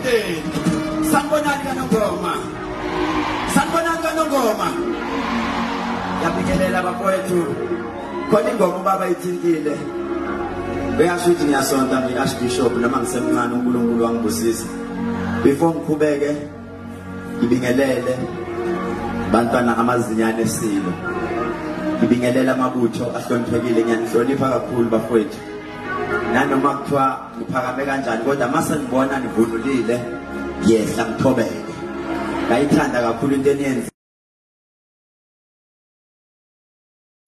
nomndeni. Sanibonani kaNongoma. Sanibonani kaNongoma. Yabingelela bafowethu. Khona ingoma ubaba ithintile. Uyasho ukuthi ngiyasonta ngiArchbishop noma ngisemncane uNkulunkulu wangibusisa. Before ngikhubeke ngibingelele bantwana amazinyane esilo. Ngibingelela amabutho ahloniphekile ngiyanihlonipha kakhulu bafowethu. Nanoma kuthiwa ngiphakame kanjani kodwa mase ngibona nivunulile yehla ngithobeke. Ngayithanda kakhulu into eniyenza.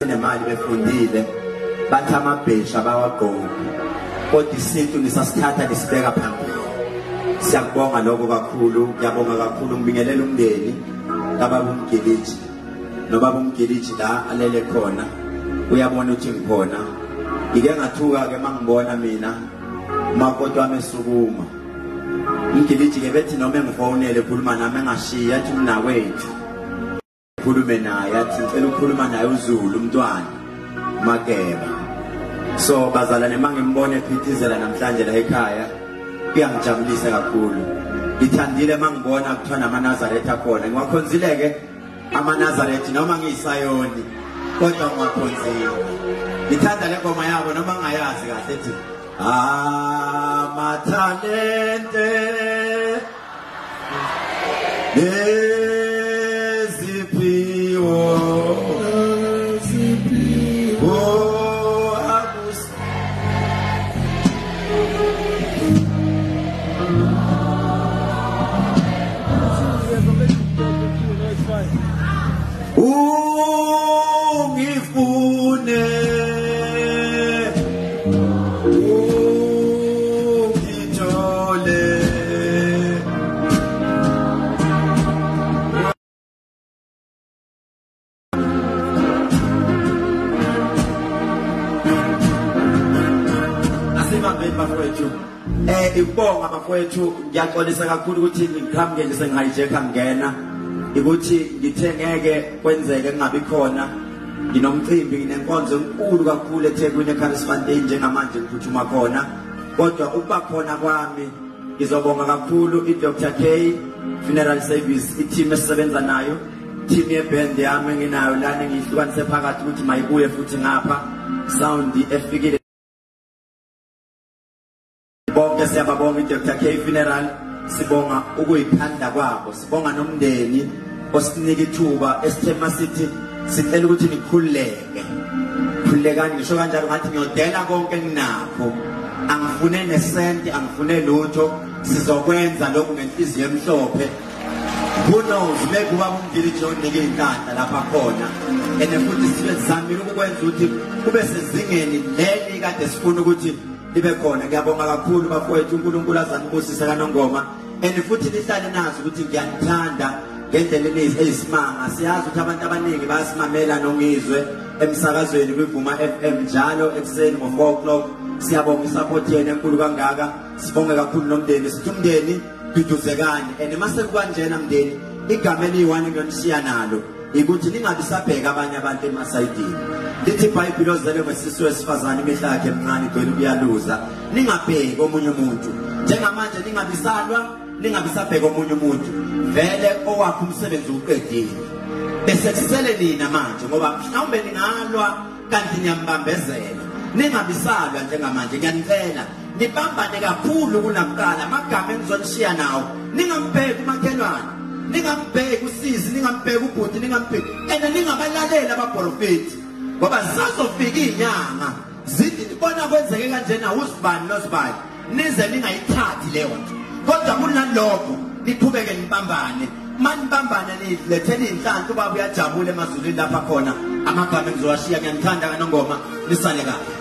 Nemali befundile bathi amabhesha bawagqoka kodwa isintu nisasithatha nisibeka phambili. Siyabonga lokho kakhulu, ngiyabonga kakhulu ngibingelela umndeni kababa uMgiliji nobaba uMgiliji la alele khona uyabona ukuthi ngikhona. Ngike ngathuka ke mangibona mina umakoti wami esukuma uMgiliji ke bethi noma engifonele ukhuluma nami engashiya athi mnakwethu khulume naye athi ngicela ukukhuluma naye uZulu umntwana Mageba. So bazalwane mangimbone ephithizela namhlanje la ekhaya kuyangijabulisa kakhulu. Ngithandile mangibona kuthiwa namaNazaretha akhona. Ngiwakhonzile ke amaNazaretha noma ngiyisayoni kodwa ngiwakhonzile. Ngithanda le ngoma yabo noma ngayazi kahle ethi amathalente Ibonga bafowethu ngiyaxolisa kakhulu ukuthi ngikhamukele sengihayijeka ngena ukuthi ngithe ngeke kwenzeke ngingabi khona. Nginomcimbi nginenkonzo enkulu kakhulu eThekwini eCharlesfontein njengamanje ngiphuthuma khona kodwa ukuba khona kwami ngizobonga kakhulu iDr K Funeral Service i-team esisebenza nayo, team yeband yami nginayo lana ngihlukanise phakathi ukuthi mayibuye futhi ngapha sound efikile. Bonke siyababonga iDr K Funeral, sibonga ukuyithanda kwabo, sibonga nomndeni osinika ithuba esithema sithi sicela ukuthi nikhululeke. Khululekani ngisho kanjalo ngathi ngiyodela konke nginakho. Angifune nesenti, angifune lutho, sizokwenza lokhu ngenhliziyo emhlophe. Who knows, maybe ubaba uMgiliji onike inhlanhla lapha khona. Futhi sibe sizamile ukwenza ukuthi kube sezingeni leli kade sifuna ukuthi libe khona. Ngiyabonga kakhulu bafowethu, uNkulunkulu azanibusise kaNongoma. Futhi lihlale nazi ukuthi ngiyanithanda ngendlela eyisimanga. Siyazi ukuthi abantu abaningi bayasimamela nongizwe emsakazweni kwiVuma FM njalo ekuseni ngo4 o'clock. Siyabonga isupport yenu enkulu kangaka. Sibonge kakhulu nomndeni, sithi umndeni duduzekani. Mase kukanjena mndeni, igama eliyi-1 ngiyonishiya nalo ukuthi ningabi sabheka abanye abantu emasayidini. Lithi iBhayibheli ozele ngesisu esifazane imihla yakhe emncane igcwele ukuyaluza. Ningabheki omunye umuntu. Njengamanje ningabisalwa, ningabisabheka omunye umuntu. Vele owakho umsebenzi uqedile. Bese kusele nina manje ngoba mhlawumbe ningalwa kanti niyambambezela. Ningabisalwa njengamanje, ngiyanicela nibambane kakhulu kunakuqala. Amagama engizonishiya nawo ningambheki umakhelwane, ningambheki uSisi, ningambheki ubhuti, ningambheki ningabalaleli abaprofeti ngoba zizofika inyanga zithi nibona kwenzeke kanjena usibani nosibani nize ningayithathi leyo nto. Kodwa kunalokho niqhubeke nibambane. Manibambane nilethele inhlanhla ubaba uyajabula emazulwini lapha khona. Amagama engizowashiya, ngiyanithanda kaNongoma, nisale kahle.